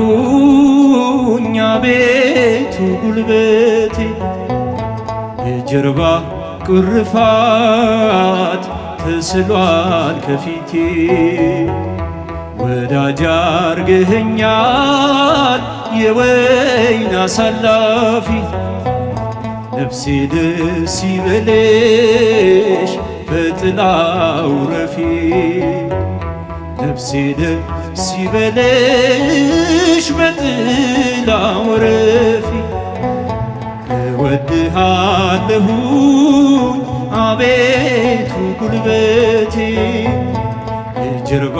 እወድሃለሁኝ አቤቱ ጉልበቴ የጀርባ ቁርፋት ተስሏል ከፊቴ ወዳጅ አርገኸኛል የወይን አሳላፊ ነፍሴ ደስ ይበልሽ በጥላው ረፊ ነፍሴ ደስ ይበልሽ በጥላው ረፊ እወድሃለሁኝ አቤቱ ጉልበቴ የጀርባ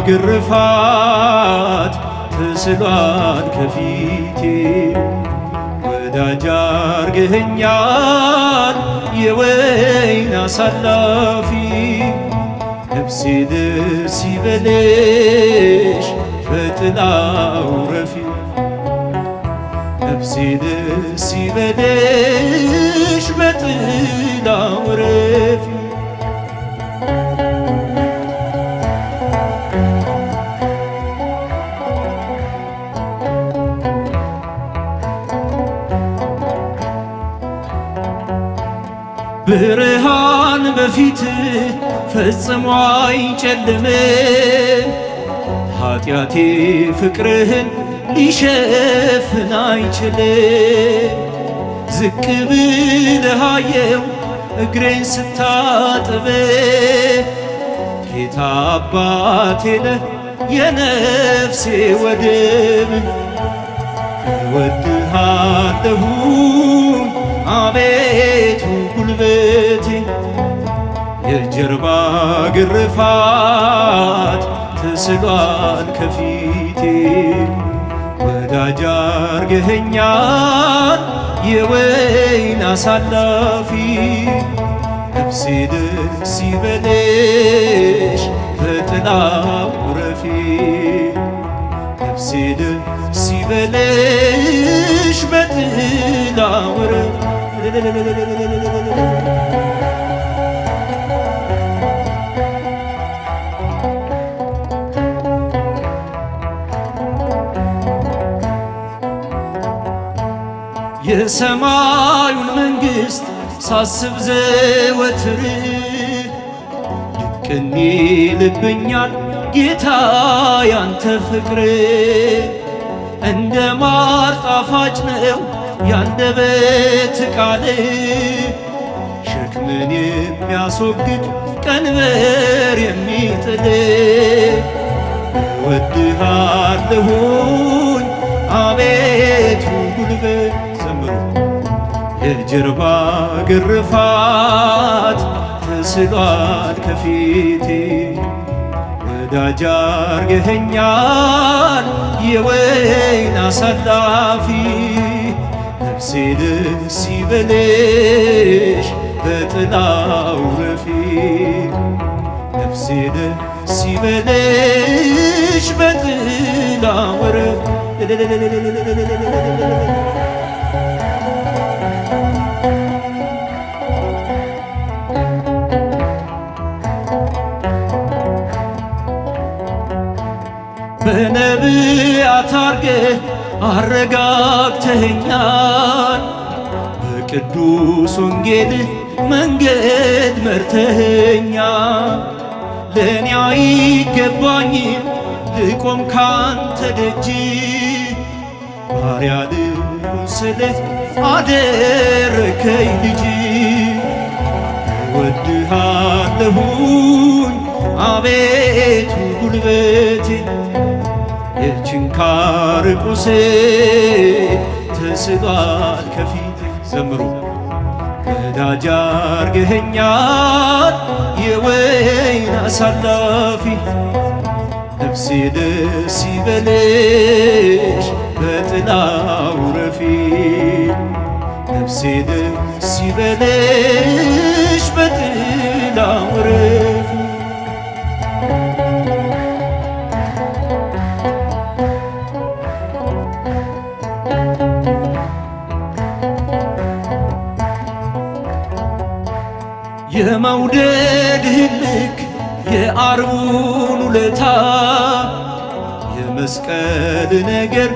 ግርፋት ተስሏል ከፊቴ ወዳጅ አርገኸኛል የወይን አሳላፊ ነፍሴ ደስ ይበልሽ በጥላው ረፊ ነፍሴ ደስ ይበልሽ በጥላው ረፊ ብርሃን በፊት ፈጽሞ አይጨልምም ኃጢአቴ ፍቅርህን ሊሸፍን አይችልም ዝቅ ብለህ አየው እግሬን ስታጥብ ጌታ አባቴ ነህ የነፍሴ ወደብ እወድሃለሁኝ አቤቱ ጉልበቴ የጀርባ ግርፋት ተስሏል ከፊቴ ወዳጅ አርገኸኛል የወይን አሳላፊ ነፍሴ ደስ ይበልሽ በጥላው ረፊ ነፍሴ ደስ ይበልሽ በጥላው ረፊ የሰማዩን መንግሥት ሳስብ ዘወትር ድቅን ይልብኛል ጌታ ያንተ ፍቅር እንደ ማር ጣፋጭ ነው ያንደበት ቃል ሸክምን የሚያስወግድ ቀንበር የሚጥል እወድሃለሁኝ አቤቱ ጉልበት ዘምሩ የጀርባ ግርፋት ተስሏል ከፊቴ ወዳጅ አርገኸኛል የወይን አሳላፊ ነፍሴ ደስ ይበልሽ በጥላው ረፊ ነፍሴ ደስ ይበልሽ በጥላው ረፊ በነቢያት አርገህ አረጋግተኸኛል በቅዱስ ወንጌልህ መንገድ መርተኸኛል ለእኔ አይገባኝም ልቆም ካንተ ደጅ ባሪያ ልሁን ስልህ አደረከኝ ልጅ እወድሃለሁኝ አቤቱ ጉልበቴ የችንካር ቁሴ ተስሏል ከፊቴ ዘምሩ ወዳጅ አርገኸኛል የወይን አሳላፊ ነፍሴ ደስ ይበልሽ በጥላው ረፊ ነፍሴ ደስ ይበልሽ በጥላው ረፊ የመውደድህ ልክ የአርቡን ውለታ የመስቀል ነገር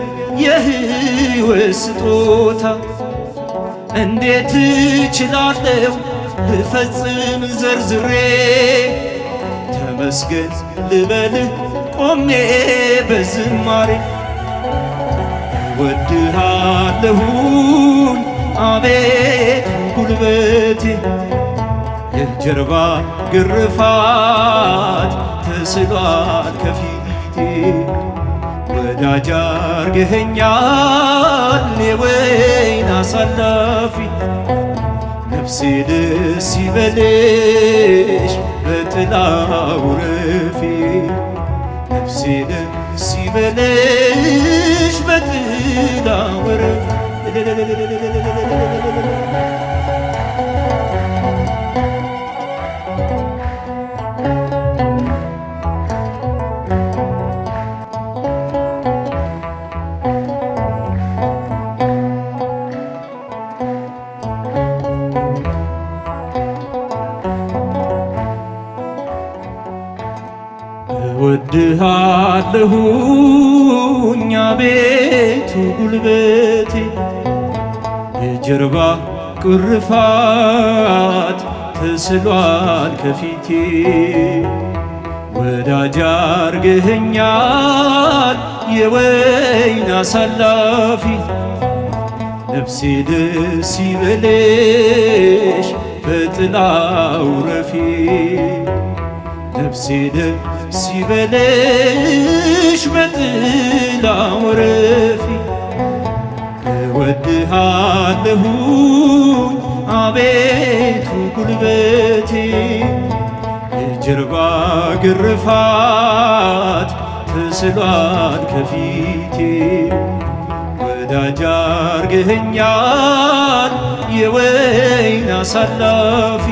የሕይወት ስጦታ እንዴት እችላለሁ ልፈጽም ዘርዝሬ ተመስገን ልበልህ ቆሜ በዝማሬ እወድሃለሁኝ አቤት ጉልበቴ የጀርባ ግርፋት ተስሏል ከፊቴ ወዳጅ አርገኸኛል የወይን አሳላፊ ነፍሴ ደስ ይበልሽ በጥላው ረፊ ነፍሴ ደስ ይበልሽ በጥላው ረፊ እወድሃለሁኝ አቤቱ ጉልበቴ የጀርባ ቁርፋት ተስሏል ከፊቴ ወዳጅ አርገኸኛል የወይን አሳላፊ ነፍሴ ደስ ይበልሽ በጥላው ረፊ ነፍሴ ደስ ይበልሽ በጥላው ረፊ እወድሃለሁኝ አቤቱ ጉልበቴ የጀርባ ግርፋት ተስሏል ከፊቴ ወዳጅ አርገኸኛል የወይን አሳላፊ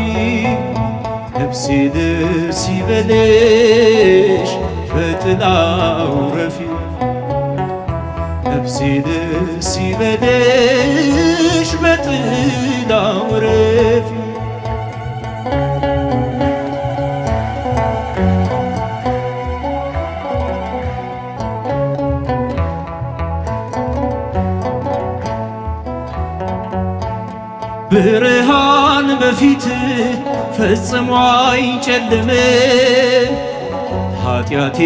ነፍሴ ደስ ይበልሽ በጥላው ረፊ ነፍሴ ደስ ይበልሽ በጥላው ረፊ ብርሃን በፊት ፈጽሞ አይጨልምም ኃጢአቴ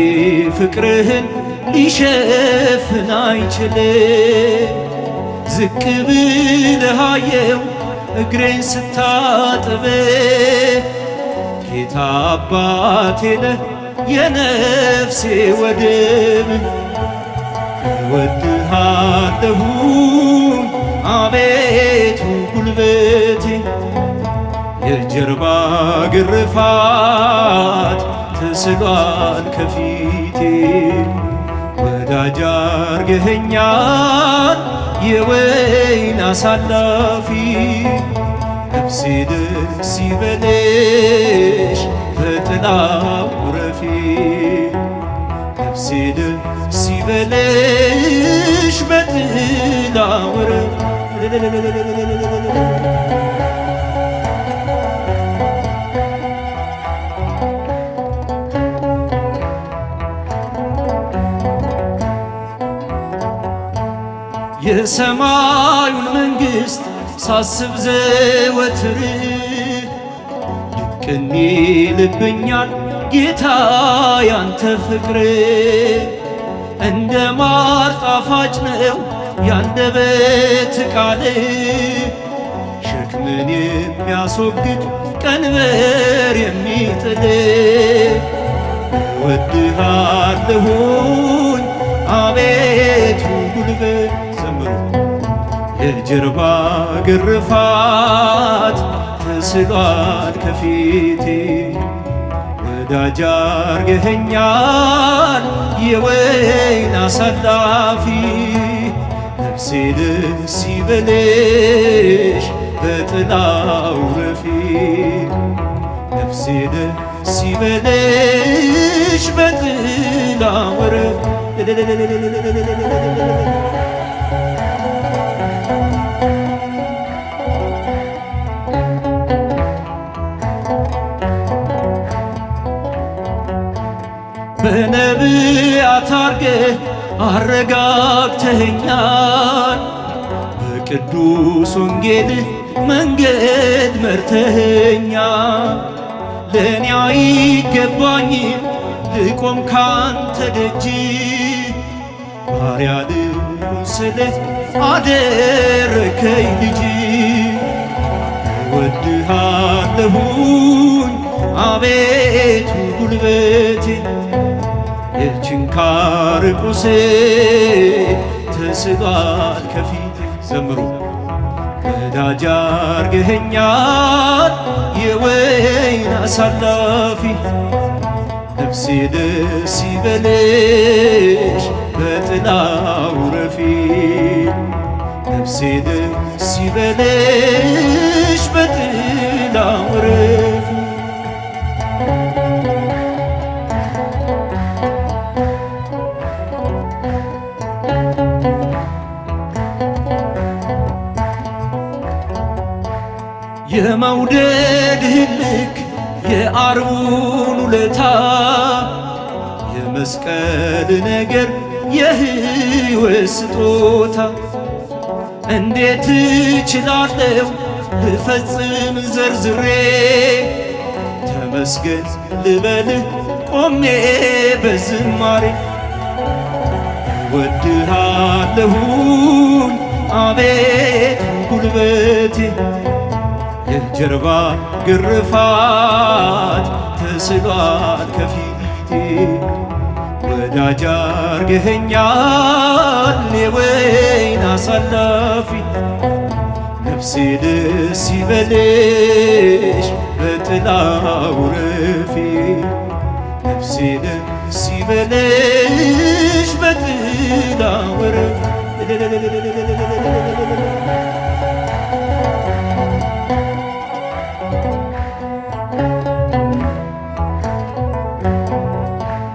ፍቅርህን ሊሸፍን አይችልም ዝቅ ብለህ አየው እግሬን ስታጥብ ጌታ አባቴ ነህ የነፍሴ ወደብ እወድሃለሁኝ አቤቱ ጉልበቴ የጀርባ ግርፋት ተስሏል ከፊቴ ወዳጅ አርገኸኛል የወይን አሳላፊ ነፍሴ ደስ ይበልሽ በጥላው ረፊ ነፍሴ ደስ ይበልሽ በጥላው ረፊ የሰማዩን መንግሥት ሳስብ ዘወትር ድቅን ይልብኛል ጌታ ያንተ ፍቅር እንደ ማር ጣፋጭ ነው ያንደበት ቃል ሸክምን የሚያስወግድ ቀንበር የሚጥል እወድሃለሁኝ አቤቱ ጉልበት ዘምሩ የጀርባ ግርፋት ተስሏል ከፊቴ ወዳጅ አርገኸኛል የወይን አሳላፊ ነፍሴ ደስ ይበልሽ በጥላው ረፊ ነፍሴ ደስ ይበልሽ በጥላው ረፊ በነቢያት አርገህ አረጋግተኸኛል በቅዱስ ወንጌልህ መንገድ መርተኸኛል። ለእኔ አይገባኝም ልቆም ካንተ ደጅ ባሪያ ልሁን ስልህ አደረከኝ ልጅ። እወድሃለሁኝ አቤቱ ጉልበቴ የችንካር ቁሴ ተስሏል ከፊቴ። ዘምሩ ወዳጅ አርገኸኛል የወይን አሳላፊ ነፍሴ ደስ ይበልሽ በጥላው ረፊ ነፍሴ ደስ ይበልሽ በጥላው ረፊ። የመውደድህ ልክ የአርቡን ውለታ የመስቀል ነገር የሕይወት ስጦታ እንዴት እችላለሁ ልፈጽም ዘርዝሬ ተመስገን ልበልህ ቆሜ በዝማሬ። እወድሃለሁኝ አቤቱ ጉልበቴ የጀርባ ግርፋት ተስሏል ከፊቴ ወዳጅ አርገኸኛል የወይን አሳላፊ ነፍሴ ደስ ይበልሽ በጥላው ረፊ ነፍሴ ደስ ይበልሽ